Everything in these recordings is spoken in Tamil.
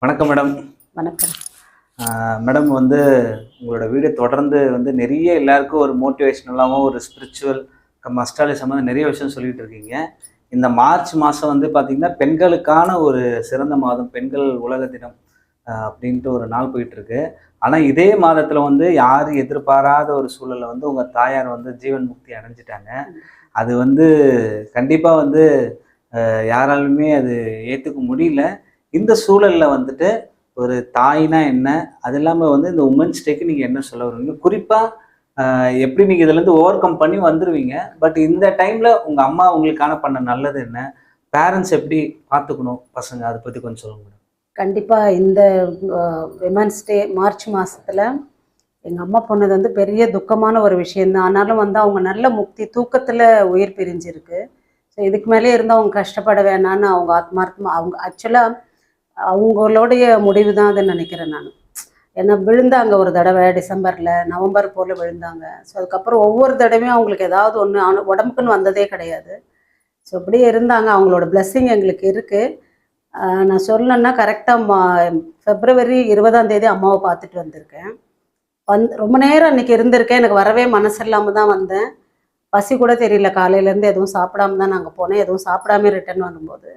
வணக்கம் மேடம். வணக்கம். மேடம் வந்து உங்களோட வீடியோ தொடர்ந்து வந்து நிறைய எல்லாருக்கும் ஒரு மோட்டிவேஷனலாகவும் ஒரு ஸ்பிரிச்சுவல் அஸ்ட்ராலஜி சம்மந்தம் நிறைய விஷயம் சொல்லிட்டு இருக்கீங்க. இந்த மார்ச் மாதம் வந்து பார்த்திங்கன்னா பெண்களுக்கான ஒரு சிறந்த மாதம், பெண்கள் உலக தினம் அப்படின்ட்டு ஒரு நாள் போயிட்டுருக்கு. ஆனால் இதே மாதத்தில் வந்து யாரும் எதிர்பாராத ஒரு சூழலில் வந்து உங்கள் தாயார் வந்து ஜீவன் முக்தி அடைஞ்சிட்டாங்க. அது வந்து கண்டிப்பாக வந்து யாராலுமே அது ஏற்றுக்க முடியல. இந்த சூழலில் வந்துட்டு ஒரு தாய்னா என்ன, அது இல்லாமல் வந்து இந்த உமன்ஸ் டேக்கு நீங்கள் என்ன சொல்ல வருவீங்க? குறிப்பாக எப்படி நீங்கள் இதுலேருந்து ஓவர் கம் பண்ணி வந்துடுவீங்க. பட் இந்த டைமில் உங்கள் அம்மா உங்களுக்கான பண்ண நல்லது என்ன? பேரண்ட்ஸ் எப்படி பார்த்துக்கணும் பசங்க, அதை பற்றி கொஞ்சம் சொல்லுங்க. கண்டிப்பாக இந்த விமன்ஸ் டே மார்ச் மாதத்தில் எங்கள் அம்மா போனது வந்து பெரிய துக்கமான ஒரு விஷயந்தான். ஆனாலும் வந்து அவங்க நல்ல முக்தி தூக்கத்தில் உயிர் பிரிஞ்சிருக்கு. ஸோ இதுக்கு மேலே இருந்து அவங்க கஷ்டப்பட வேணான்னு அவங்க ஆத்மார்த்தமாக அவங்க ஆக்சுவலாக அவங்களுடைய முடிவு தான் அதை நினைக்கிறேன் நான். ஏன்னா விழுந்தாங்க ஒரு தடவை டிசம்பரில், நவம்பர் போல் விழுந்தாங்க. ஸோ அதுக்கப்புறம் ஒவ்வொரு தடவையும் அவங்களுக்கு ஏதாவது ஒன்று உடம்புக்குன்னு வந்ததே கிடையாது. ஸோ அப்படியே இருந்தாங்க. அவங்களோட பிளெஸ்ஸிங் எங்களுக்கு இருக்குது. நான் சொல்லணுன்னா கரெக்டாக February 20 அம்மாவை பார்த்துட்டு வந்திருக்கேன். ரொம்ப நேரம் அன்றைக்கி இருந்திருக்கேன். எனக்கு வரவே மனசு இல்லாமல் தான் வந்தேன். பசி கூட தெரியல. காலையிலேருந்து எதுவும் சாப்பிடாம தான் நாங்கள் போனேன். எதுவும் சாப்பிடாமே ரிட்டர்ன் வரும்போது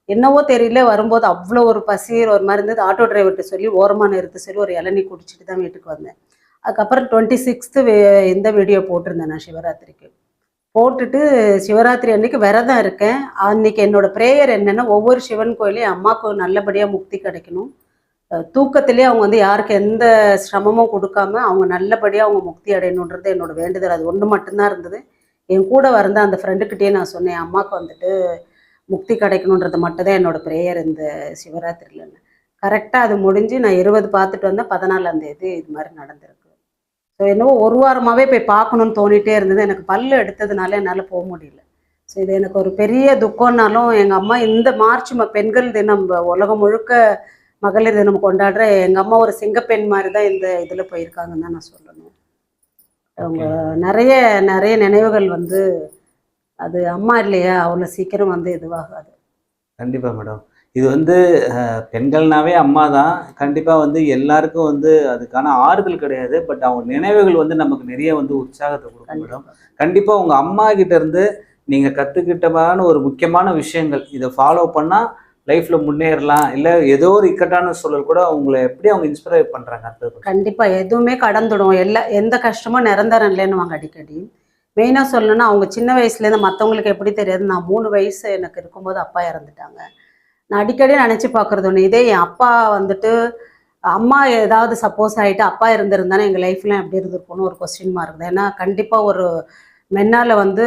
என்னவோ தெரியல, வரும்போது அவ்வளோ ஒரு பசி ஒரு மாதிரி இருந்தது. ஆட்டோ டிரைவர்கிட்ட சொல்லி ஓரமாக நிறுத்த சொல்லி ஒரு இளநீ குடிச்சிட்டு தான் வீட்டுக்கு வந்தேன். அதுக்கப்புறம் 26th இந்த வீடியோ போட்டிருந்தேன் நான் சிவராத்திரிக்கு. போட்டுட்டு சிவராத்திரி அன்னைக்கு விரதம் இருக்கேன். அன்னைக்கு என்னோட ப்ரேயர் என்னென்னா, ஒவ்வொரு சிவன் கோயிலையும் அம்மாவுக்கு நல்லபடியாக முக்தி கிடைக்கணும். தூக்கத்திலே அவங்க வந்து யாருக்கு எந்த சிரமமும் கொடுக்காம அவங்க நல்லபடியாக அவங்க முக்தி அடையணுன்றது என்னோட வேண்டுதல். அது ஒன்று மட்டும்தான் இருந்தது. என் கூட வந்த அந்த ஃப்ரெண்டுக்கிட்டே நான் சொன்னேன், அம்மாவுக்கு வந்துட்டு முக்தி கிடைக்கணுன்றது மட்டும்தான் என்னோட ப்ரேயர் இந்த சிவராத்திரிலன்னு. கரெக்டாக அது முடிஞ்சு நான் 20 பார்த்துட்டு வந்தேன். 14ஆம் தேதி இது மாதிரி நடந்திருக்கு. ஸோ என்னவோ ஒரு வாரமாகவே போய் பார்க்கணுன்னு தோணிகிட்டே இருந்தது. எனக்கு பல்லு எடுத்ததுனால என்னால் போக முடியல. ஸோ இது எனக்கு ஒரு பெரிய துக்கம்னாலும் எங்கள் அம்மா இந்த மார்ச் பெண்கள் தினம் உலகம் முழுக்க மகளிர் தினம் கொண்டாடுற எங்கள் அம்மா ஒரு சிங்கப்பெண் மாதிரி தான் இந்த இதில் போயிருக்காங்கன்னு தான் நான் சொல்லணும். அவங்க நிறைய நிறைய நினைவுகள் வந்து அது அம்மா இல்லையா அவ்வளோ சீக்கிரம் வந்து இதுவாகாது. கண்டிப்பாக மேடம். இது வந்து பெண்கள்னாவே அம்மா தான். கண்டிப்பாக வந்து எல்லாருக்கும் வந்து அதுக்கான ஆறுதல் கிடையாது. பட் அவங்க நினைவுகள் வந்து நமக்கு நிறைய வந்து உற்சாகத்தை கொடுக்கும் மேடம். கண்டிப்பாக உங்கள் அம்மா கிட்ட இருந்து நீங்கள் கற்றுக்கிட்டமான ஒரு முக்கியமான விஷயங்கள், இதை ஃபாலோ பண்ணால் லைஃப்பில் முன்னேறலாம், இல்லை ஏதோ ஒரு இக்கட்டான சூழல் கூட அவங்கள எப்படி அவங்க இன்ஸ்பயர் பண்ணுறாங்க? கண்டிப்பாக எதுவுமே கடந்துடும். எந்த கஷ்டமும் நிரந்தரம் இல்லைன்னு வாங்க அடிக்கடி. மெயினாக சொல்லணும்னா அவங்க சின்ன வயசுலேருந்து மற்றவங்களுக்கு எப்படி தெரியாது, நான் 3 வயசு எனக்கு இருக்கும்போது அப்பா இறந்துட்டாங்க. நான் அடிக்கடி நினச்சி பார்க்குறது ஒன்று, இதே என் அப்பா வந்துட்டு அம்மா ஏதாவது சப்போஸ் ஆகிட்டு அப்பா இருந்திருந்தானே எங்கள் லைஃப்லாம் எப்படி இருந்திருக்கும்னு ஒரு கொஸ்டின் மார்க் தான். ஏன்னா கண்டிப்பாக ஒரு மென்னால் வந்து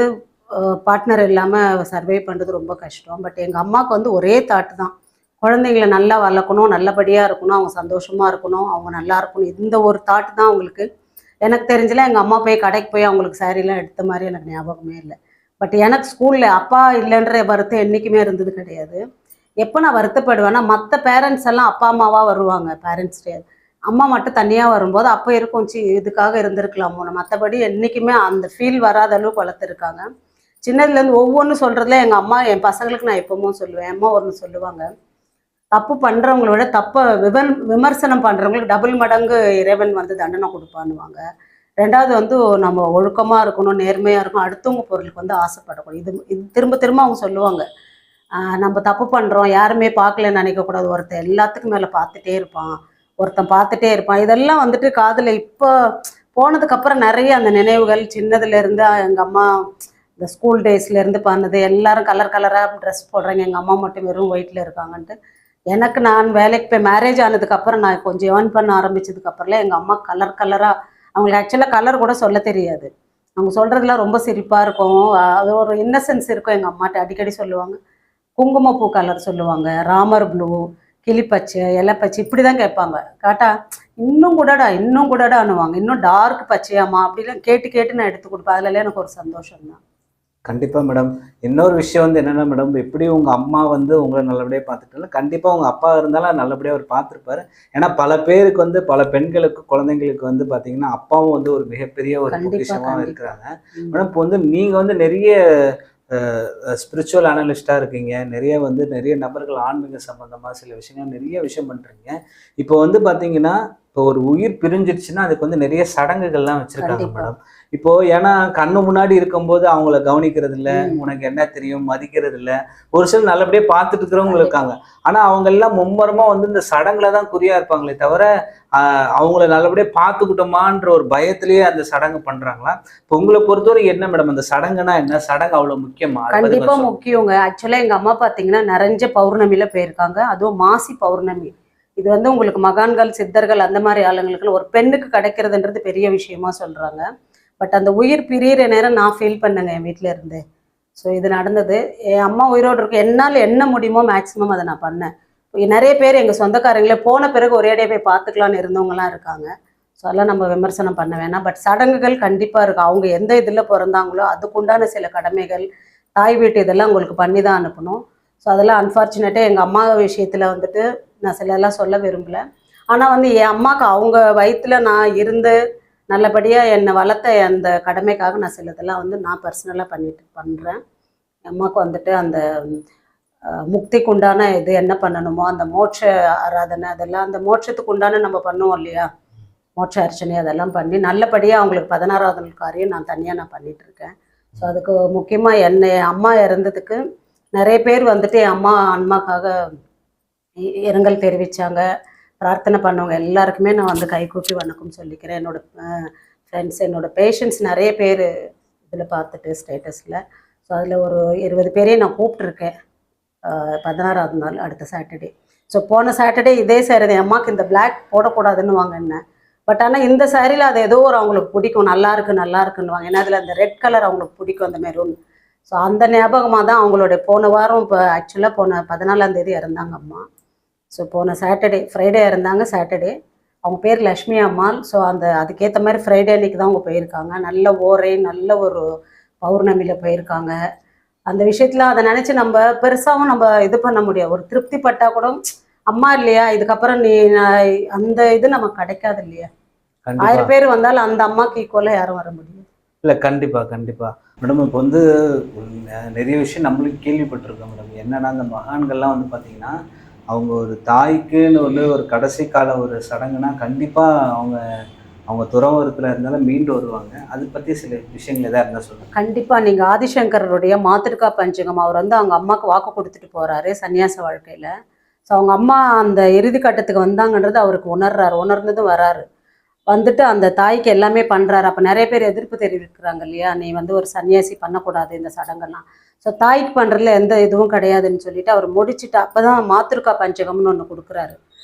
பார்ட்னர் இல்லாமல் சர்வே பண்ணுறது ரொம்ப கஷ்டம். பட் எங்கள் அம்மாவுக்கு வந்து ஒரே தாட்டு தான், குழந்தைங்களை நல்லா வளர்க்கணும், நல்லபடியாக இருக்கணும், அவங்க சந்தோஷமாக இருக்கணும், அவங்க நல்லா இருக்கணும். இந்த ஒரு தாட்டு தான் அவங்களுக்கு. எனக்கு தெரிஞ்சல எங்கள் அம்மா போய் கடைக்கு போய் அவங்களுக்கு சாரீலாம் எடுத்த மாதிரி எனக்கு ஞாபகமே இல்லை. பட் எனக்கு ஸ்கூலில் அப்பா இல்லைன்ற வருத்தம் என்றைக்குமே இருந்தது கிடையாது. எப்போ நான் வருத்தப்படுவேன்னா, மற்ற பேரண்ட்ஸ் எல்லாம் அப்பா அம்மாவாக வருவாங்க பேரண்ட்ஸ் டே, அம்மா மட்டும் தனியாக வரும்போது அப்போ இருக்கும் இதுக்காக இருந்திருக்கலாமோ. மற்றபடி என்றைக்குமே அந்த ஃபீல் வராத அளவுக்கு வளர்த்துருக்காங்க. சின்னதுலேருந்து ஒவ்வொன்றும் சொல்கிறதுல எங்கள் அம்மா என் பசங்களுக்கு நான் எப்பவும் சொல்லுவேன். அம்மா ஒன்று சொல்லுவாங்க, தப்பு பண்ணுறவங்கள விட தப்பை விமர்சனம் பண்ணுறவங்களுக்கு டபுள் மடங்கு இறைவன் வந்து தண்டனை கொடுப்பான்னுவாங்க. ரெண்டாவது வந்து நம்ம ஒழுக்கமாக இருக்கணும், நேர்மையாக இருக்கணும், அடுத்தவங்க பொருளுக்கு வந்து ஆசைப்படக்கூடாது. இது திரும்ப திரும்ப அவங்க சொல்லுவாங்க. நம்ம தப்பு பண்ணுறோம், யாருமே பார்க்கலன்னு நினைக்கக்கூடாது, ஒருத்தன் எல்லாத்துக்கும் மேலே பார்த்துட்டே இருப்பான், ஒருத்தன் பார்த்துட்டே இருப்பான். இதெல்லாம் வந்துட்டு காதில் இப்போ போனதுக்கப்புறம் நிறைய அந்த நினைவுகள் சின்னதுலேருந்து எங்கள் அம்மா இந்த ஸ்கூல் டேஸ்லேருந்து பண்ணது, எல்லாரும் கலர் கலராக ட்ரெஸ் போடுறாங்க, எங்கள் அம்மா மட்டும் வெறும் ஒயிட்டில் இருக்காங்கன்ட்டு. எனக்கு நான் வேலைக்கு போய் மேரேஜ் ஆனதுக்கப்புறம் நான் கொஞ்சம் ஏர்ன் பண்ண ஆரம்பித்ததுக்கப்புறம்லாம் எங்கள் அம்மா கலர் கலராக, அவங்களுக்கு ஆக்சுவலாக கலர் கூட சொல்ல தெரியாது, அவங்க சொல்கிறதுலாம் ரொம்ப சிரிப்பாக இருக்கும். அது ஒரு இன்னசென்ஸ் இருக்கும். எங்கள் அம்மாட்ட அடிக்கடி சொல்லுவாங்க, குங்குமப்பூ கலர் சொல்லுவாங்க, ராமர் ப்ளூ, கிளிப்பச்சை, இலைப்பச்சை, இப்படி தான் கேட்பாங்க. காட்டா இன்னும் கூடடான்னுவாங்க, இன்னும் டார்க் பச்சையாம்மா அப்படிலாம் கேட்டு கேட்டு நான் எடுத்து கொடுப்பேன். அதிலலாம் எனக்கு ஒரு சந்தோஷம் தான். கண்டிப்பாக மேடம். இன்னொரு விஷயம் வந்து என்னென்னா மேடம், எப்படி உங்கள் அம்மா வந்து உங்களை நல்லபடியாக பார்த்துட்டாலும் கண்டிப்பாக உங்கள் அப்பா இருந்தாலும் நல்லபடியாக அவர் பார்த்துருப்பாரு. ஏன்னா பல பேருக்கு வந்து பல பெண்களுக்கு குழந்தைங்களுக்கு வந்து பார்த்தீங்கன்னா அப்பாவும் வந்து ஒரு மிகப்பெரிய ஒரு பொக்கிஷமாக இருக்கிறாங்க மேடம். இப்போ வந்து நீங்கள் வந்து நிறைய ஸ்பிரிச்சுவல் அனலிஸ்டாக இருக்கீங்க. நிறைய வந்து நிறைய நபர்கள் ஆன்மீக சம்பந்தமாக சில விஷயங்கள் நிறைய விஷயம் பண்ணுறீங்க. இப்போ வந்து பார்த்தீங்கன்னா, இப்போ ஒரு உயிர் பிரிஞ்சிருச்சுன்னா அதுக்கு வந்து நிறைய சடங்குகள்லாம் வச்சுருக்காங்க கண்டிப்பா. மேடம். இப்போ ஏன்னா கண்ணு முன்னாடி இருக்கும்போது அவங்கள கவனிக்கிறது இல்லை, ம். உனக்கு என்ன தெரியும், மதிக்கிறது இல்லை. ஒரு சிலர் நல்லபடியாக பார்த்துட்டு இருக்கிறவங்க கண்டிப்பா. இருக்காங்க. ஆனால் அவங்க எல்லாம் மும்மரமாக வந்து இந்த சடங்குல தான் குறியா இருப்பாங்களே தவிர, அவங்கள நல்லபடியாக பார்த்துக்கிட்டோமான்ற ஒரு பயத்திலேயே அந்த சடங்கு பண்ணுறாங்களா? இப்போ உங்களை பொறுத்தவரை என்ன மேடம் அந்த சடங்குனா என்ன? சடங்கு அவ்வளோ முக்கியமா? அதை பற்றி கண்டிப்பா கொஞ்சம் சொல்லுங்க. முக்கியங்க. ஆக்சுவலா எங்க அம்மா பார்த்தீங்கன்னா, நிறைஞ்ச பௌர்ணமியில போயிருக்காங்க. அதுவும் மாசி பௌர்ணமி. இது வந்து உங்களுக்கு மகான்கள், சித்தர்கள் அந்த மாரி ஆளுங்களுக்கு ஒரு பெண்ணுக்கு கிடைக்கிறதுன்றது பெரிய விஷயமா சொல்றாங்க. பட் அந்த உயிர் பிரியிற நேரம் நான் ஃபீல் பண்ணேங்க என் வீட்ல இருந்து. ஸோ இது நடந்தது. என் அம்மா உயிரோடு இருக்கு. என்னால என்ன முடியுமோ மேக்ஸிமம் அத நான் பண்ணேன். நெறைய பேர் எங்க சொந்தக்காரங்களே போன பிறகு ஒரேடியா போய் பார்த்துக்கலான்னு இருந்தவங்கலாம் இருக்காங்க. ஸோ அதெல்லாம் நம்ம விமர்சனம் பண்ண வேணாம். பட் சடங்குகள் கண்டிப்பா இருக்கு. அவங்க எந்த இதில பொறந்தாங்களோ அதுக்குண்டான சில கடமைகள், தாய் வீட்டு இதெல்லாம் உங்களுக்கு பண்ணி தான் அனுப்பணும். ஸோ அதெல்லாம் அன்ஃபார்ச்சுனேட்டா எங்க அம்மா விஷயத்துல வந்துட்டு நான் சிலதெல்லாம் சொல்ல விரும்பல. ஆனா வந்து என் அம்மாக்கு அவங்க வயித்துல நான் இருந்து நல்லபடியா என்ன வளர்த்த அந்த கடமைக்காக நான் சிலதெல்லாம் வந்து நான் பர்சனலா பண்றேன். என் அம்மாவுக்கு வந்துட்டு அந்த முக்திக்கு உண்டான இது என்ன பண்ணணுமோ, அந்த மோட்ச ஆராதனை அதெல்லாம் அந்த மோட்சத்துக்கு உண்டான நம்ம பண்ணுவோம் இல்லையா? மோட்ச அர்ச்சனை அதெல்லாம் பண்ணி நல்லபடியா அவங்களுக்கு 16வது நாள் காரியம் நான் தனியா பண்ணிட்டு இருக்கேன். ஸோ அதுக்கு முக்கியமா என் அம்மா இறந்ததுக்கு நெறைய பேர் வந்துட்டு என் அம்மா ஆன்மாக்காக இரங்கல் தெரிவிச்சாங்க. பிரார்த்தனை பண்ணவங்க எல்லாருக்குமே நான் வந்து கைகூப்பி வணக்கம் சொல்லிக்கிறேன். என்னோட ஃப்ரெண்ட்ஸ், என்னோட பேஷண்ட்ஸ் நெறைய பேர் இதில் பார்த்துட்டு ஸ்டேட்டஸில். ஸோ அதில் ஒரு 20 பேரையும் நான் கூப்பிட்டுருக்கேன். 16வது நாள் அடுத்த சாட்டர்டே. ஸோ போன சாட்டர்டே இதே சாரி என் அம்மாவுக்கு இந்த பிளாக் போடக்கூடாதுன்னு வாங்க என்ன. பட் ஆனால் இந்த சாரியில் அது ஏதோ ஒரு அவங்களுக்கு பிடிக்கும். நல்லா இருக்குன்னுவாங்க. ஏன்னா அதில் அந்த ரெட் கலர் அவங்களுக்கு பிடிக்கும், அந்த மெரூன். ஸோ அந்த ஞாபகமாக தான் அவங்களுடைய போன வாரம் இப்போ ஆக்சுவலாக போன 14ஆம் தேதி இறந்தாங்க அம்மா. ஸோ போன சாட்டர்டே ஃப்ரைடே இறந்தாங்க சாட்டர்டே. அவங்க பேர் லக்ஷ்மி அம்மாள். ஸோ அதுக்கேற்ற மாதிரி ஃப்ரைடே அன்னைக்கு தான் அவங்க போயிருக்காங்க. நல்ல ஓரை நல்ல ஒரு பௌர்ணமியில் போயிருக்காங்க. அந்த விஷயத்தில் அதை நினச்சி நம்ம பெருசாகவும் நம்ம இது பண்ண முடியாது. ஒரு திருப்தி பட்டால் கூட அம்மா இல்லையா இதுக்கப்புறம் அந்த இது நமக்கு கிடைக்காது இல்லையா? கண்டிப்பா. 1000 பேர் வந்தாலும் அந்த அம்மாவுக்கு ஈக்குவலாக யாரும் வர முடியும். இல்லை, கண்டிப்பா கண்டிப்பா மேடம். இப்போ வந்து நிறைய விஷயம் நம்மளுக்கு கேள்விப்பட்டிருக்கோம் மேடம். என்னன்னா அந்த மகான்கள்லாம் வந்து பார்த்தீங்கன்னா, அவங்க ஒரு தாய்க்குன்னு வந்து ஒரு கடைசி கால ஒரு சடங்குனா கண்டிப்பாக அவங்க அவங்க துறவரத்தில் இருந்தாலும் மீண்டு வருவாங்க. அதை பற்றி சில விஷயங்கள் எதாவது இருந்தால் சொல்லுங்கள். கண்டிப்பாக நீங்கள் ஆதிசங்கருடைய மாத்திருக்கா பஞ்சகம் அவர் வந்து அவங்க அம்மாவுக்கு வாக்கு கொடுத்துட்டு போகிறாரு சன்னியாச வாழ்க்கையில். ஸோ அவங்க அம்மா அந்த இறுதி கட்டத்துக்கு வந்தாங்கன்றது அவருக்கு உணர்ந்ததும் வராரு. வந்துட்டு அந்த தாய்க்கு எல்லாமே பண்ணுறாரு. அப்போ நிறைய பேர் எதிர்ப்பு தெரிவிக்கிறாங்க இல்லையா, நீ வந்து ஒரு சன்னியாசி பண்ணக்கூடாது இந்த சடங்கெல்லாம். ஸோ தாய்க்கு பண்ணுறதுல எந்த இதுவும் கிடையாதுன்னு சொல்லிட்டு அவர் முடிச்சுட்டு அப்போ தான் மாத்திருக்கா பஞ்சகம்னு ஒன்று கொடுக்குறாரு.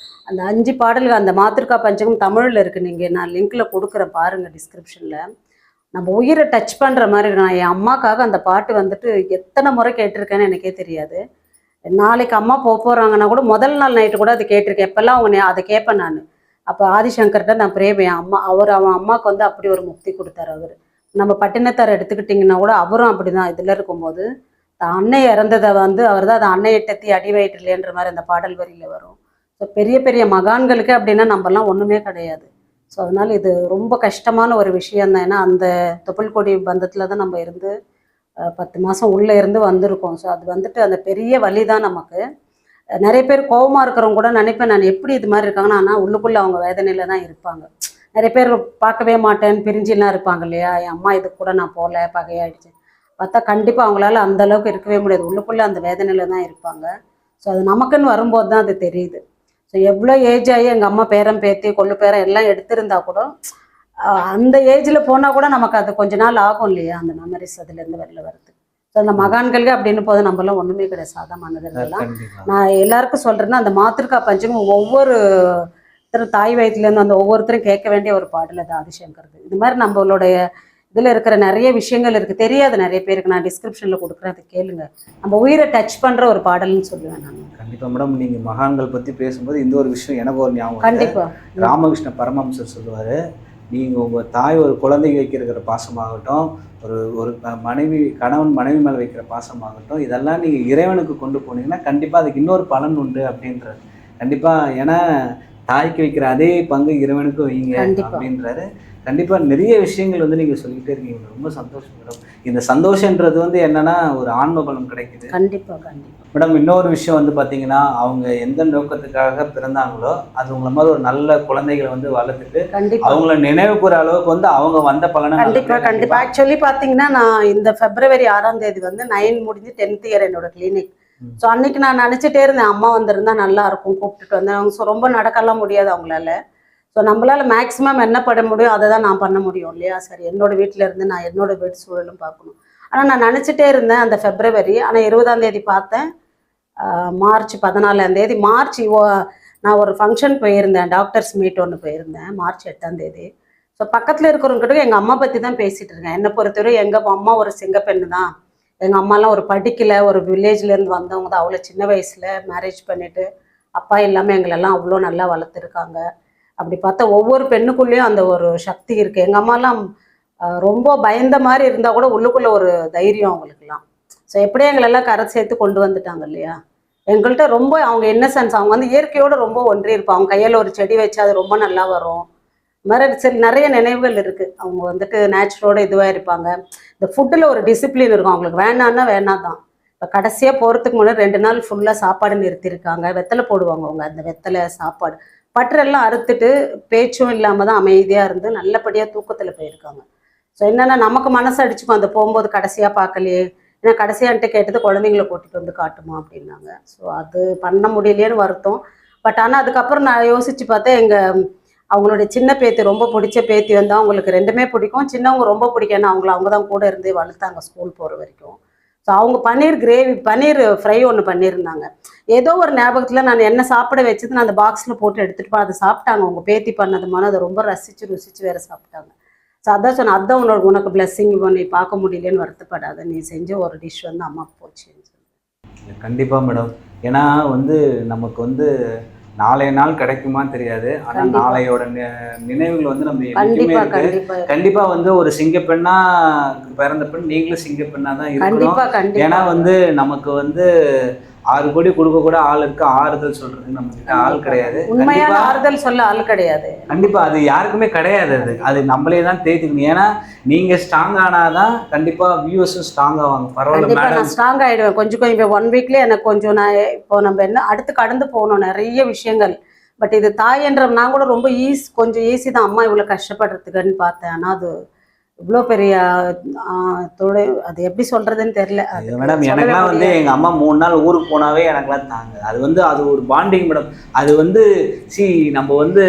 அந்த 5 பாடல்கள் அந்த மாத்திருக்கா பஞ்சகம் தமிழில் இருக்குது. நீங்கள் நான் லிங்க்கில் கொடுக்குறேன் பாருங்கள் டிஸ்கிரிப்ஷனில். நம்ம உயிரை டச் பண்ணுற மாதிரி இருக்கு. நான் என் அம்மாக்காக அந்த பாட்டு வந்துட்டு எத்தனை முறை கேட்டிருக்கேன்னு எனக்கே தெரியாது. நாளைக்கு அம்மா போகிறாங்கன்னா கூட முதல் நாள் நைட்டு கூட அது கேட்டிருக்கேன். எப்போல்லாம் அவங்க அதை கேட்பேன் நான். அப்போ ஆதிசங்கர்கிட்ட நான் பிரேமை அம்மா அவன் அம்மாவுக்கு வந்து அப்படி ஒரு முக்தி கொடுத்தாரு அவர். நம்ம பட்டினத்தார் எடுத்துக்கிட்டிங்கன்னா கூட அவரும் அப்படி தான் இதில் இருக்கும்போது அன்னை இறந்ததை வந்து அவர் தான் அதை அன்னை எட்டத்தி அடி வயிற்றுலேன்ற மாதிரி அந்த பாடல் வரியில் வரும். ஸோ பெரிய பெரிய மகான்களுக்கு அப்படின்னா நம்மலாம் ஒன்றுமே கிடையாது. ஸோ அதனால் இது ரொம்ப கஷ்டமான ஒரு விஷயந்தான். ஏன்னா அந்த தொப்புள்கொடி பந்தத்தில் தான் நம்ம இருந்து 10 மாதம் உள்ளே இருந்து வந்திருக்கோம். ஸோ அது வந்துட்டு அந்த பெரிய வலி தான் நமக்கு. நிறைய பேர் கோவமாக இருக்கிறவங்க கூட நினைப்பேன் நான் எப்படி இது மாதிரி இருக்காங்கன்னா, ஆனால் உள்ளுக்குள்ளே அவங்க வேதனையில் தான் இருப்பாங்க. நிறைய பேர் பார்க்கவே மாட்டேன்னு பிரிஞ்சுலாம் இருப்பாங்க இல்லையா, என் அம்மா இதுக்கு கூட நான் போகல பகையாயிடுச்சு பார்த்தா கண்டிப்பாக அவங்களால அந்த அளவுக்கு இருக்கவே முடியாது. உள்ளுக்குள்ளே அந்த வேதனையில் தான் இருப்பாங்க. ஸோ அது நமக்குன்னு வரும்போது தான் அது தெரியுது. ஸோ எவ்வளோ ஏஜ் ஆகி எங்கள் அம்மா பேரன் பேத்தி கொள்ளு பேரன் எல்லாம் எடுத்திருந்தா கூட அந்த ஏஜில் போனால் கூட நமக்கு அது கொஞ்ச நாள் ஆகும் இல்லையா, அந்த மெமரிஸ் அதுலேருந்து வெளில வருது. ஸோ அந்த மகான்களுக்கு அப்படின்னு போது நம்மளாம் ஒன்றுமே கிடையாது, சாதாரணதெல்லாம். நான் எல்லாருக்கும் சொல்கிறேன்னா அந்த மாத்திருக்கா பஞ்சமும் ஒவ்வொரு தாய் வயிற்றுலேருந்து அந்த ஒவ்வொருத்தரும் கேட்க வேண்டிய ஒரு பாடல் அது ஆதிசங்கர்து. இது மாதிரி நம்மளுடைய இதில் இருக்கிற நிறைய விஷயங்கள் இருக்குது, தெரியாது நிறைய பேருக்கு. நான் டிஸ்கிரிப்ஷனில் கொடுக்குறேன், அதை கேளுங்க. நம்ம உயிரை டச் பண்ணுற ஒரு பாடல்னு சொல்லுவேன் நான். கண்டிப்பாக மேடம். நீங்கள் மகான்கள் பற்றி பேசும்போது இந்த ஒரு விஷயம் எனக்கு ஒரு ஞாபகம். கண்டிப்பாக ராமகிருஷ்ண பரமஹம்சர் சொல்லுவார், நீங்கள் உங்கள் தாய் ஒரு குழந்தைக்கு வைக்கிற பாசமாகட்டும், ஒரு கணவன் மனைவி மேலே வைக்கிற பாசமாகட்டும், இதெல்லாம் நீங்கள் இறைவனுக்கு கொண்டு போனீங்கன்னா கண்டிப்பாக அதுக்கு இன்னொரு பலன் உண்டு அப்படின்றார். கண்டிப்பாக ஏன்னா தாய்க்கு வைக்கிற அதே பங்கு இறைவனுக்கு வைங்க அப்படின்றாரு. கண்டிப்பாக நிறைய விஷயங்கள் வந்து நீங்கள் சொல்லிக்கிட்டே இருக்கீங்க. ரொம்ப சந்தோஷம் மேடம். இந்த சந்தோஷன்றது வந்து என்னன்னா ஒரு ஆன்ம பலம் கிடைக்குது. கண்டிப்பா கண்டிப்பா. மேடம் இன்னொரு விஷயம் வந்து பார்த்தீங்கன்னா, அவங்க எந்த நோக்கத்துக்காக பிறந்தாங்களோ, அது உங்கள மாதிரி ஒரு நல்ல குழந்தைகளை வந்து வளர்த்துட்டு, கண்டிப்பா அவங்கள நினைவு கூற அளவுக்கு வந்து அவங்க வந்த பலனை கண்டிப்பா கண்டிப்பா. ஆக்சுவலி பாத்தீங்கன்னா நான் இந்த பிப்ரவரி 6ஆம் தேதி வந்து 9 முடிஞ்சு 10th இயர் என்னோட கிளினிக். ஸோ அன்னைக்கு நான் நினைச்சிட்டே இருந்தேன், அம்மா வந்திருந்தா நல்லா இருக்கும் கூப்பிட்டுட்டு வந்தேன். அவங்க ரொம்ப நடக்கலாம் முடியாது அவங்களால. ஸோ நம்மளால மேக்ஸிமம் என்ன பண்ண முடியும் அதை தான் நான் பண்ண முடியும் இல்லையா. சரி என்னோட வீட்டில் இருந்து நான் என்னோட வீட்டு சூழலும் பார்க்கணும். ஆனால் நான் நினச்சிட்டே இருந்தேன் அந்த பிப்ரவரி. ஆனால் 20ஆம் தேதி பார்த்தேன். மார்ச் 14ஆம் தேதி நான் ஒரு ஃபங்க்ஷன் போயிருந்தேன், டாக்டர்ஸ் மீட் ஒன்று போயிருந்தேன் மார்ச் 8ஆம் தேதி. ஸோ பக்கத்தில் இருக்கிறவங்ககிட்ட எங்கள் அம்மா பற்றி தான் பேசிகிட்டு இருக்கேன். என்னை பொறுத்தவரை எங்கள் அம்மா ஒரு சிங்கப்பெண்ணு தான். எங்கள் அம்மாலாம் ஒரு படிக்கலை, ஒரு வில்லேஜ்லேருந்து வந்தவங்க தான். அவ்வளோ சின்ன வயசில் மேரேஜ் பண்ணிவிட்டு அப்பா இல்லாமல் எங்களெல்லாம் அவ்வளோ நல்லா வளர்த்துருக்காங்க. அப்படி பார்த்தா ஒவ்வொரு பெண்ணுக்குள்ளேயும் அந்த ஒரு சக்தி இருக்குது. எங்கள் அம்மாலாம் ரொம்ப பயந்த மாதிரி இருந்தால் கூட உள்ளுக்குள்ளே ஒரு தைரியம் அவங்களுக்குலாம். ஸோ எப்படியும் எங்களெல்லாம் கரை சேர்த்து கொண்டு வந்துட்டாங்க இல்லையா. எங்கள்கிட்ட ரொம்ப அவங்க இன்னசென்ஸ், அவங்க வந்து இயற்கையோடு ரொம்ப ஒன்றி இருப்பாங்க. அவங்க கையில் ஒரு செடி வச்சு அது ரொம்ப நல்லா வரும். மாதிரி சரி நிறைய நினைவுகள் இருக்குது. அவங்க வந்துட்டு நேச்சுரோட இதுவாக இருப்பாங்க. இந்த ஃபுட்டில் ஒரு டிசிப்ளின் இருக்கும் அவங்களுக்கு. வேணான்னா வேணாம் தான். இப்போ கடைசியாக போகிறதுக்கு முன்னாடி 2 நாள் ஃபுல்லாக சாப்பாடு நிறுத்தியிருக்காங்க. வெத்தலை போடுவாங்க அவங்க. அந்த வெத்தலை சாப்பாடு பற்றெல்லாம் அறுத்துட்டு பேச்சும் இல்லாமல் தான் அமைதியாக இருந்து நல்லபடியாக தூக்கத்தில் போயிருக்காங்க. ஸோ என்னென்னா நமக்கு மனசு அடிச்சுக்கும் அந்த போகும்போது கடைசியாக பார்க்கலையே. ஏன்னா கடைசியான்ட்டு கேட்டது குழந்தைங்கள கூட்டிகிட்டு வந்து காட்டுமா அப்படின்னாங்க. ஸோ அது பண்ண முடியலையேன்னு வருத்தம். பட் ஆனால் அதுக்கப்புறம் நான் யோசித்து பார்த்தேன், அவங்களுடைய சின்ன பேத்தி, ரொம்ப பிடிச்ச பேத்தி வந்து அவங்களுக்கு 2மே பிடிக்கும். சின்னவங்க ரொம்ப பிடிக்கும். ஏன்னா அவங்க தான் கூட இருந்து வளர்த்தாங்க ஸ்கூல் போகிற வரைக்கும். ஸோ அவங்க பன்னீர் ஃப்ரை ஒன்று பண்ணியிருந்தாங்க. ஏதோ ஒரு ஞாபகத்தில் நான் என்ன சாப்பிட வச்சது நான் அந்த பாக்ஸில் போட்டு எடுத்துகிட்டு அதை சாப்பிட்டாங்க. அவங்க பேத்தி பண்ணதுமான அதை ரொம்ப ருசிச்சு வேறு சாப்பிட்டாங்க. ஸோ அதான் சொன்னேன், அதான் உனக்கு பிளெஸ்ஸிங், நீ பார்க்க முடியலன்னு வருத்தப்படாத, நீ செஞ்ச ஒரு டிஷ் வந்து அம்மாவுக்கு போச்சுன்னு சொல்லி. கண்டிப்பாக மேடம். ஏன்னா வந்து நமக்கு வந்து நாளைய நாள் கிடைக்குமா தெரியாது. ஆனால் நாளையோட நினைவுகள் வந்து நம்ம கண்டிப்பா கண்டிப்பா வந்து ஒரு சிங்கப்பெண்ணா பிறந்த பெண் நீங்களும் சிங்கப்பெண்ணா தான் இருக்கணும். ஏன்னா வந்து நமக்கு வந்து 6 கோடி கொடுக்க கூட ஆள் இருக்கு, ஆறுதல் சொல்றதுக்கு நம்ம கிட்ட ஆள் கிடையாது. உண்மையான ஆறுதல் சொல்ல ஆள் கிடையாது. கண்டிப்பா அது யாருக்குமே கிடையாது. அது நம்மளே தான் தேய்த்துக்கணும். ஏன்னா நீங்க ஸ்ட்ராங் ஆனாதான் கண்டிப்பா வியூவர்ஸும் ஸ்ட்ராங் ஆவாங்க. பரவாயில்ல மேடம், நான் ஸ்ட்ராங் ஆயிடுவேன் கொஞ்சம். இப்போ 1 வீக்லயே எனக்கு கொஞ்சம் நான் இப்போ நம்ம என்ன அடுத்து கடந்து போகணும் நிறைய விஷயங்கள். பட் இது தாய் என்ற நான் கூட ரொம்ப கொஞ்சம் ஈஸி தான். அம்மா இவ்வளோ கஷ்டப்படுறதுக்குன்னு பார்த்தேன். ஆனால் அது இவ்வளோ பெரிய அது எப்படி சொல்றதுன்னு தெரியல. மேடம் எனக்குலாம் வந்து எங்க அம்மா 3 நாள் ஊருக்கு போனாவே எனக்குலாம் தாங்க. அது ஒரு பாண்டிங் மேடம். அது வந்து நம்ம வந்து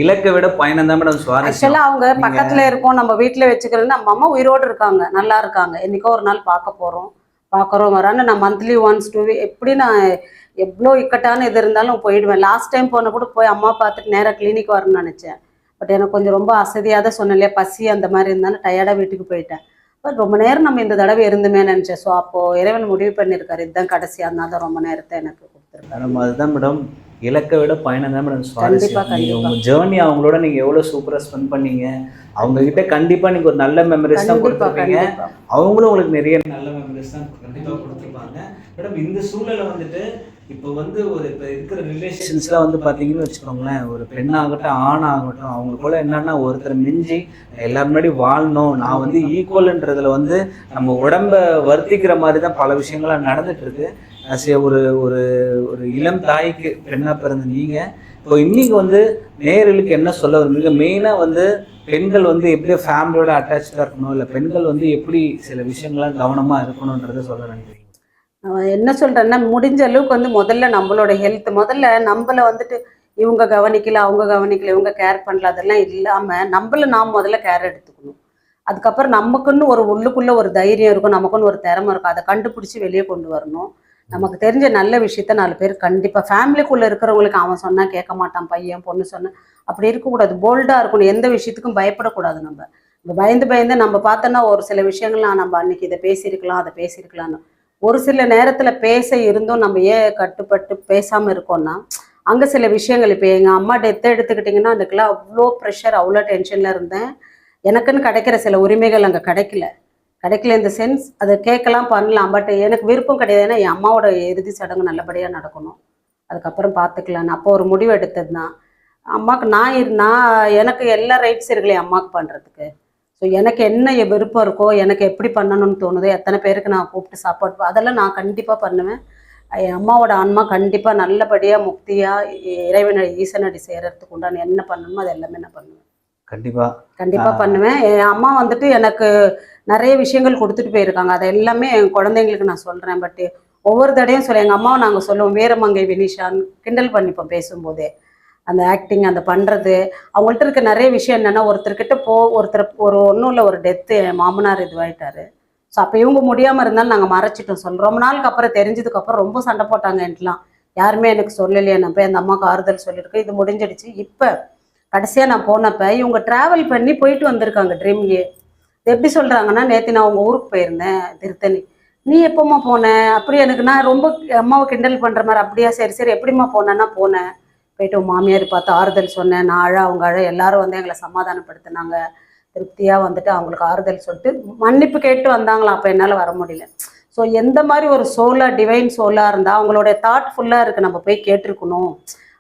இலக்கை விட பயணம் தான் மேடம் சுவாரஸ்யம். ஆக்சுவலாக அவங்க பக்கத்துல இருக்கோம், நம்ம வீட்டில் வச்சுக்கிறது. நம்ம அம்மா உயிரோடு இருக்காங்க, நல்லா இருக்காங்க. என்னைக்கோ ஒரு நாள் பார்க்குறோம் வரான்னு நான் மந்த்லி ஒன்ஸ் 2 வீக் எப்படி நான் எவ்வளோ இக்கட்டான இது இருந்தாலும் போயிடுவேன். லாஸ்ட் டைம் போன கூட போய் அம்மா பார்த்துட்டு நேராக கிளினிக் வரணும்னு நினச்சேன். பட் எனக்கு கொஞ்சம் ரொம்ப அசதியாக தான் சொன்னேன் இல்லையா, பசி அந்த மாதிரி இருந்தாலும் டயர்டாக வீட்டுக்கு போயிட்டேன். பட் ரொம்ப நேரம் நம்ம இந்த தடவை இருந்துமே நினச்சேன். ஸோ அப்போது இறைவன் முடிவு பண்ணியிருக்காரு, இதுதான் கடைசியாக இருந்தால் தான் ரொம்ப நேரத்தை எனக்கு கொடுத்துருக்காரு. நம்ம அதுதான் மேடம், இலக்கை விட பயணம் தான் மேடம் சுவாரஸ்யம். உங்கள் ஜேர்னி அவங்களோட நீங்கள் எவ்வளோ சூப்பராக ஸ்பெண்ட் பண்ணீங்க. அவங்ககிட்ட கண்டிப்பாக நீங்கள் ஒரு நல்ல மெமரிஸ் தான் கொடுத்துருப்பீங்க. அவங்களும் உங்களுக்கு நிறைய நல்ல மெமரிஸ் தான் கண்டிப்பாக கொடுத்துருப்பாங்க. மேடம் இந்த சூழலை வந்துட்டு இப்போ வந்து இப்போ இருக்கிற ரிலேஷன்ஸ்லாம் வந்து பார்த்தீங்கன்னு வச்சுக்கோங்களேன், ஒரு பெண்ணாகட்டும் ஆணாகட்டும் அவங்களுக்குள்ள என்னன்னா ஒருத்தர் மிஞ்சி எல்லாரும் முன்னாடி வாழணும், நான் வந்து ஈக்குவல்ன்றதுல வந்து நம்ம உடம்ப வருத்திக்கிற மாதிரி தான் பல விஷயங்கள்லாம் நடந்துட்டு இருக்கு. ஒரு ஒரு ஒரு இளம் தாய்க்கு பெண்ணாக பிறந்த நீங்கள் இப்போ இன்னைக்கு வந்து நேயர்களுக்கு என்ன சொல்ல விரும்புறீங்க? மெயினாக வந்து பெண்கள் வந்து எப்படி ஃபேமிலியோட அட்டாச்சாக இருக்கணும், இல்லை பெண்கள் வந்து எப்படி சில விஷயங்கள்லாம் கவனமாக இருக்கணுன்றதை சொல்ல நினைக்கிறீங்க? என்ன சொல்கிறேன்னா, முடிஞ்ச அளவுக்கு வந்து முதல்ல நம்மளோட ஹெல்த், முதல்ல நம்மளை வந்துட்டு இவங்க கவனிக்கல அவங்க கவனிக்கல இவங்க கேர் பண்ணல அதெல்லாம் இல்லாமல் நம்மள நாம் முதல்ல கேர் எடுத்துக்கணும். அதுக்கப்புறம் நமக்குன்னு ஒரு உள்ளுக்குள்ளே ஒரு தைரியம் இருக்கும், நமக்குன்னு ஒரு திறமை இருக்கும். அதை கண்டுபிடிச்சி வெளியே கொண்டு வரணும். நமக்கு தெரிஞ்ச நல்ல விஷயத்த 4 பேர் கண்டிப்பாக ஃபேமிலிக்குள்ளே இருக்கிறவங்களுக்கு அவன் சொன்னால் கேட்க மாட்டான், பையன் பொண்ணு சொன்னால் அப்படி இருக்கக்கூடாது. போல்டாக இருக்கணும், எந்த விஷயத்துக்கும் பயப்படக்கூடாது. நம்ம பயந்து நம்ம பார்த்தோன்னா ஒரு சில விஷயங்கள்லாம் நம்ம அன்னைக்கு இதை பேசியிருக்கலாம் அதை பேசியிருக்கலான்னு ஒரு சில நேரத்தில் பேச இருந்தும் நம்ம ஏன் கட்டுப்பட்டு பேசாமல் இருக்கோம்னா அங்கே சில விஷயங்கள். இப்போ எங்கள் அம்மா டெத்தை எடுத்துக்கிட்டிங்கன்னா அதுக்கெல்லாம் அவ்வளோ ப்ரெஷர், அவ்வளோ டென்ஷனில் இருந்தேன். எனக்குன்னு கிடைக்கிற சில உரிமைகள் அங்கே கிடைக்கல இந்த சென்ஸ். அதை கேட்கலாம் பண்ணலாம், பட் எனக்கு விருப்பம் கிடையாது. ஏன்னா என் அம்மாவோட இறுதி சடங்கு நல்லபடியாக நடக்கணும், அதுக்கப்புறம் பார்த்துக்கலான்னு அப்போ ஒரு முடிவு எடுத்தது தான். அம்மாவுக்கு நான் எனக்கு எல்லா ரைட்ஸ் இருக்குல்லையே அம்மாவுக்கு பண்ணுறதுக்கு. ஸோ எனக்கு என்ன விருப்பம் இருக்கோ, எனக்கு எப்படி பண்ணணும்னு தோணுதோ, எத்தனை பேருக்கு நான் கூப்பிட்டு சாப்பாடு அதெல்லாம் நான் கண்டிப்பாக பண்ணுவேன். என் அம்மாவோட ஆன்மா கண்டிப்பாக நல்லபடியாக முக்தியாக இறைவனை ஈசனடி சேர்றதுக்கு உண்டான என்ன பண்ணணுமோ அது எல்லாமே நான் பண்ணுவேன். கண்டிப்பாக பண்ணுவேன். என் அம்மா வந்துட்டு எனக்கு நிறைய விஷயங்கள் கொடுத்துட்டு போயிருக்காங்க. அதை எல்லாமே என் குழந்தைங்களுக்கு நான் சொல்கிறேன். பட் ஒவ்வொரு தடையும் எங்கள் அம்மாவை நாங்கள் சொல்லுவோம், வீரமங்கை வினிஷான்னு கிண்டல் பண்ணிப்போம் பேசும்போதே. அந்த ஆக்டிங் அந்த பண்ணுறது அவங்கள்ட்ட இருக்க நிறைய விஷயம் என்னென்னா, ஒருத்தர் ஒன்றும் இல்லை, ஒரு டெத்து என் மாமனார் இதுவாயிட்டாரு. ஸோ அப்போ இவங்க முடியாமல் இருந்தாலும் நாங்கள் மறைச்சிட்டோம் சொல்கிறோம். ரொம்ப நாளுக்கு அப்புறம் தெரிஞ்சதுக்கப்புறம் ரொம்ப சண்டை போட்டாங்க என்கிட்டலாம். யாருமே எனக்கு சொல்லலையே, நான் போய் அந்த அம்மாவுக்கு ஆறுதல் சொல்லியிருக்கேன். இது முடிஞ்சிடுச்சு. இப்போ கடைசியாக நான் போனப்போ இவங்க ட்ராவல் பண்ணி போயிட்டு வந்திருக்காங்க ட்ரீம்லேயே. எப்படி சொல்கிறாங்கன்னா, நேற்று நான் உங்கள் ஊருக்கு போயிருந்தேன் திருத்தணி. நீ எப்போம்மா போனேன் அப்படி எனக்கு நான் ரொம்ப அம்மாவை கிண்டல் பண்ணுற மாதிரி. அப்படியா, சரி சரி எப்படிம்மா போனேன்னா போனேன், போயிட்டு உன் மாமியார் பார்த்து ஆறுதல் சொன்னேன். நான் அழ அவங்க அழ எல்லாரும் வந்து எங்களை சமாதானப்படுத்தினாங்க. திருப்தியாக வந்துட்டு அவங்களுக்கு ஆறுதல் சொல்லிட்டு மன்னிப்பு கேட்டு வந்தாங்களாம். அப்போ என்னால் வர முடியல. ஸோ எந்த மாதிரி ஒரு சோலாக டிவைன் சோலாக இருந்தால் அவங்களுடைய தாட் ஃபுல்லாக இருக்குது, நம்ம போய் கேட்டிருக்கணும்.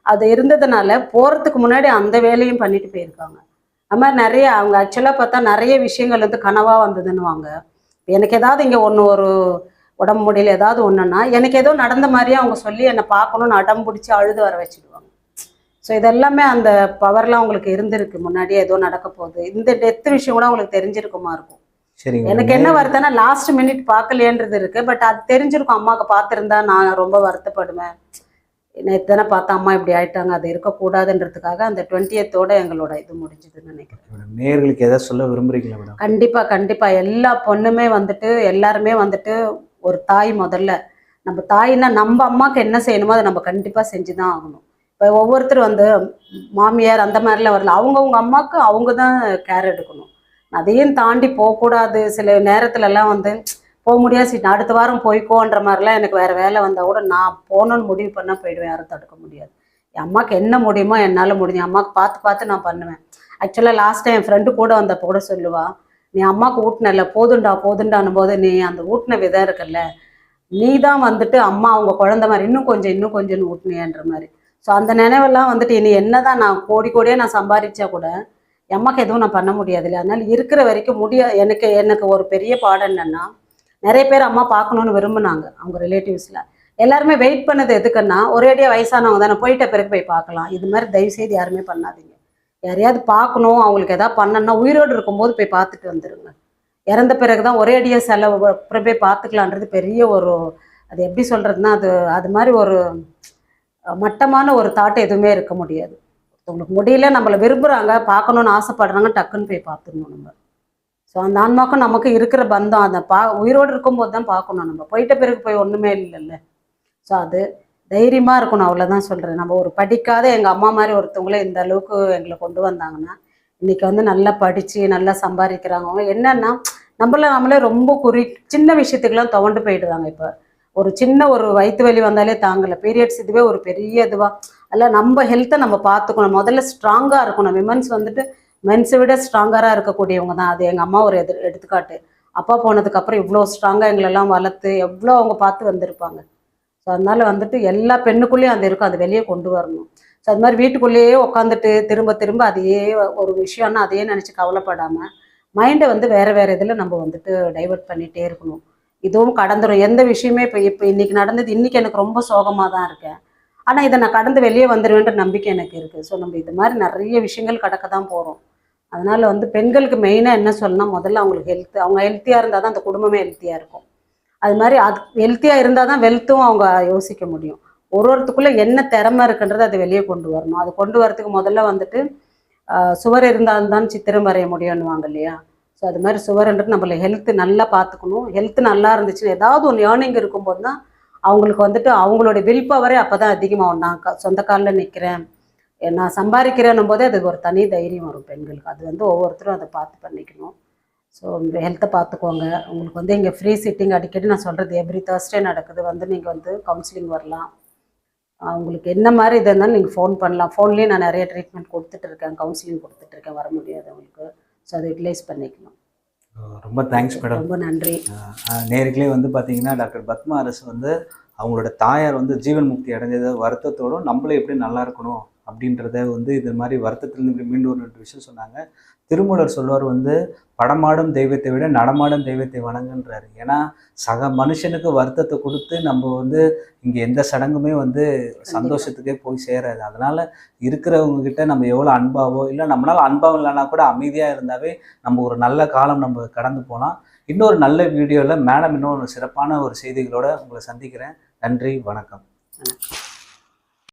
அது இருந்ததுனால போகிறதுக்கு முன்னாடி அந்த வேலையும் பண்ணிட்டு போயிருக்காங்க. அது மாதிரி நிறைய அவங்க ஆக்சுவலாக பார்த்தா நிறைய விஷயங்கள் வந்து கனவாக வந்ததுன்னுவாங்க. எனக்கு ஏதாவது இங்கே ஒரு உடம்பு முடியல ஏதாவது ஒன்றுன்னா எனக்கு ஏதோ நடந்த மாதிரியே அவங்க சொல்லி என்னை பார்க்கணும்னு அடம் பிடிச்சி அழுது வர வச்சுடுவாங்க. ஸோ இதெல்லாமே அந்த பவர்லாம் உங்களுக்கு இருந்திருக்கு. முன்னாடியே ஏதோ நடக்க போகுது. இந்த டெத்து விஷயம் கூட உங்களுக்கு தெரிஞ்சிருக்குமா இருக்கும். எனக்கு என்ன வருத்தம்னா லாஸ்ட் மினிட் பார்க்கலையன்றது இருக்கு. பட் அது தெரிஞ்சிருக்கும். அம்மாவுக்கு பார்த்துருந்தா நான் ரொம்ப வருத்தப்படுவேன். நேற்று தானே பார்த்தா அம்மா இப்படி ஆயிட்டாங்க, அது இருக்கக்கூடாதுன்றதுக்காக அந்த 20th எங்களோட இது முடிஞ்சதுன்னு நினைக்கிறேன். நேயர்களுக்கு ஏதாவது சொல்ல விரும்புறீங்களா மேடம்? கண்டிப்பாக எல்லா பொண்ணுமே வந்துட்டு எல்லாருமே வந்துட்டு ஒரு தாய். முதல்ல நம்ம தாய்னா நம்ம அம்மாவுக்கு என்ன செய்யணுமோ அதை நம்ம கண்டிப்பாக செஞ்சு தான் ஆகணும். இப்போ ஒவ்வொருத்தர் வந்து மாமியார் அந்த மாதிரிலாம் வரல, அவங்கவுங்க அம்மாவுக்கு அவங்க தான் கேர் எடுக்கணும். அதையும் தாண்டி போகக்கூடாது. சில நேரத்துலலாம் வந்து போக முடியாது, அடுத்த வாரம் போய்க்கோன்ற மாதிரிலாம் எனக்கு வேறு வேலை வந்தால் கூட நான் போகணுன்னு முடிவு பண்ணால் போயிடுவேன். யாரும் தடுக்க முடியாது. என் அம்மாவுக்கு என்ன முடியுமோ என்னால் முடியும். என் அம்மாவுக்கு பார்த்து நான் பண்ணுவேன். ஆக்சுவலாக லாஸ்ட் டைம் என் ஃப்ரெண்டு கூட வந்தப்போ கூட சொல்லுவா, நீ அம்மாவுக்கு ஊட்டினல போதுண்டான்னும் போது நீ அந்த ஊட்டின விதம் இருக்குல்ல, நீ தான் வந்துட்டு அம்மா அவங்க குழந்தை மாதிரி இன்னும் கொஞ்சம்னு ஊட்டினியன்ற மாதிரி. ஸோ அந்த நினைவெல்லாம் வந்துட்டு இனி என்னதான் நான் கோடியே நான் சம்பாதிச்சா கூட என் அம்மாவுக்கு எதுவும் நான் பண்ண முடியாது இல்லை. அதனால இருக்கிற வரைக்கும் எனக்கு ஒரு பெரிய பாடம் என்னன்னா, நிறைய பேர் அம்மா பார்க்கணுன்னு விரும்புனாங்க. அவங்க ரிலேட்டிவ்ஸில் எல்லாருமே வெயிட் பண்ணது எதுக்குன்னா, ஒரேடியாக வயசானவங்க தானே போயிட்ட பிறகு போய் பார்க்கலாம். இது மாதிரி தயவுசெய்து யாருமே பண்ணாதீங்க. யாரையாவது பார்க்கணும், அவங்களுக்கு எதாவது பண்ணணும்னா உயிரோடு இருக்கும்போது போய் பார்த்துட்டு வந்துடுங்க. இறந்த பிறகு தான் ஒரேடியாக செலவு அப்புறம் போய் பார்த்துக்கலான்றது பெரிய ஒரு, அது எப்படி சொல்கிறதுனா, அது மாதிரி ஒரு மட்டமான ஒரு தாட் எதுவுமே இருக்க முடியாது. உங்களுக்கு முடியல, நம்மளை விரும்புகிறாங்க, பார்க்கணுன்னு ஆசைப்படுறாங்க, டக்குன்னு போய் பார்த்துடணும் நம்ம. ஸோ அந்த ஆன்மாக்கும் நமக்கு இருக்கிற பந்தம் அந்த உயிரோடு இருக்கும்போது தான் பார்க்கணும். நம்ம போயிட்ட பிறகு போய் ஒன்றுமே இல்லைல்ல. ஸோ அது தைரியமாக இருக்கணும், அவ்வளோதான் சொல்கிறேன். நம்ம ஒரு படிக்காத எங்கள் அம்மா மாதிரி ஒருத்தவங்களே இந்த அளவுக்கு எங்களை கொண்டு வந்தாங்கன்னா, இன்றைக்கி வந்து நல்லா படித்து நல்லா சம்பாதிக்கிறாங்க. அவங்க என்னென்னா நம்மளே ரொம்ப சின்ன விஷயத்துக்கெல்லாம் துவண்டு போயிடுறாங்க. இப்போ ஒரு சின்ன ஒரு வயிற்று வலி வந்தாலே தாங்கலை, பீரியட்ஸ் இதுவே ஒரு பெரிய இதுவாக. அதில் நம்ம ஹெல்த்தை நம்ம பார்த்துக்கணும். முதல்ல ஸ்ட்ராங்காக இருக்கணும். விமன்ஸ் வந்துட்டு மென்ஸை விட ஸ்ட்ராங்கராக இருக்கக்கூடியவங்க தான். அது எங்கள் அம்மா ஒரு எடுத்துக்காட்டு. அப்பா போனதுக்கப்புறம் இவ்வளோ ஸ்ட்ராங்காக எங்களெல்லாம் வளர்த்து எவ்வளோ அவங்க பார்த்து வந்திருப்பாங்க. ஸோ அதனால் வந்துட்டு எல்லா பெண்ணுக்குள்ளேயும் அது இருக்கும், அது வெளியே கொண்டு வரணும். ஸோ அது மாதிரி வீட்டுக்குள்ளேயே உட்காந்துட்டு திரும்ப அதையே ஒரு விஷயம்னா அதையே நினச்சி கவலைப்படாமல் மைண்டை வந்து வேறு இதில் நம்ம வந்துட்டு டைவெர்ட் பண்ணிகிட்டே இருக்கணும். இதுவும் கடந்துடும். எந்த விஷயமே இப்போ இன்றைக்கி நடந்தது, இன்றைக்கி எனக்கு ரொம்ப சோகமாக தான் இருக்கேன், ஆனால் இதை நான் கடந்து வெளியே வந்துடுவேன்ற நம்பிக்கை எனக்கு இருக்குது. ஸோ நம்ம இது மாதிரி நிறைய விஷயங்கள் கடக்க தான் போகிறோம். அதனால் வந்து பெண்களுக்கு மெயினாக என்ன சொல்லணும்னா, முதல்ல அவங்களுக்கு அவங்க ஹெல்த்தியாக இருந்தால் தான் அந்த குடும்பமே ஹெல்த்தியாக இருக்கும். அது மாதிரி அது ஹெல்த்தியாக இருந்தால் தான் வெல்த்தும் அவங்க யோசிக்க முடியும். ஒருத்தருக்குள்ளே என்ன திறமை இருக்குன்றது அதை வெளியே கொண்டு வரணும். அது கொண்டு வரதுக்கு முதல்ல வந்துட்டு சுவர் இருந்தால்தான் சித்திரம் வரைய முடியும்னுவாங்க இல்லையா. ஸோ அது மாதிரி சுவர்ன்றது நம்மளை ஹெல்த்து நல்லா பார்த்துக்கணும். ஹெல்த்து நல்லா இருந்துச்சுன்னா ஏதாவது ஒன்று ஏர்னிங் இருக்கும்போது தான் அவங்களுக்கு வந்துட்டு அவங்களோட வில் பவரே அப்போ தான் அதிகமாகும். நான் சொந்த காலில் நிற்கிறேன், நான் சம்பாதிக்கிறேன்னும் போதே அது ஒரு தனி தைரியம் வரும் பெண்களுக்கு. அது வந்து ஒவ்வொருத்தரும் அதை பார்த்து பண்ணிக்கணும். ஸோ ஹெல்த்தை பார்த்துக்கோங்க. உங்களுக்கு வந்து இங்கே ஃப்ரீ சிட்டிங் அடிக்கடி நான் சொல்கிறது எவ்ரி Thursday நடக்குது. வந்து நீங்கள் வந்து கவுன்சிலிங் வரலாம். உங்களுக்கு என்ன மாதிரி இது இருந்தாலும் நீங்கள் ஃபோன் பண்ணலாம். ஃபோன்லேயே நான் நிறைய ட்ரீட்மெண்ட் கொடுத்துட்ருக்கேன், கவுன்சிலிங் கொடுத்துட்ருக்கேன் வர முடியாதவங்களுக்கு. ஸோ அதை யூட்டிலைஸ் பண்ணிக்கணும். ரொம்ப தேங்க்ஸ் மேடம். ரொம்ப நன்றி. நேர்களே வந்து பார்த்தீங்கன்னா, டாக்டர் பத்மா அரசு வந்து அவங்களோட தாயார் வந்து ஜீவன் முக்தி அடைஞ்சது வருத்தத்தோடும் நம்மளும் எப்படி நல்லா இருக்கணும் அப்படின்றத வந்து இது மாதிரி வருத்தத்திலிருந்து மீண்டும் ஒரு 2 விஷயம் சொன்னாங்க. திருமூலர் சொல்லுவார் வந்து படமாடும் தெய்வத்தை விட நடமாடும் தெய்வத்தை வணங்குன்றாரு. ஏன்னா சக மனுஷனுக்கு வருத்தத்தை கொடுத்து நம்ம வந்து இங்கே எந்த சடங்குமே வந்து சந்தோஷத்துக்கே போய் சேராது. அதனால இருக்கிறவங்க கிட்ட நம்ம எவ்வளோ அன்பாவோ இல்லை நம்மளால அன்பாவும் இல்லைனா கூட அமைதியாக இருந்தாவே நம்ம ஒரு நல்ல காலம் நம்ம கடந்து போகலாம். இன்னொரு நல்ல வீடியோவில் மேடம் இன்னொரு சிறப்பான ஒரு செய்திகளோட உங்களை சந்திக்கிறேன். நன்றி, வணக்கம்.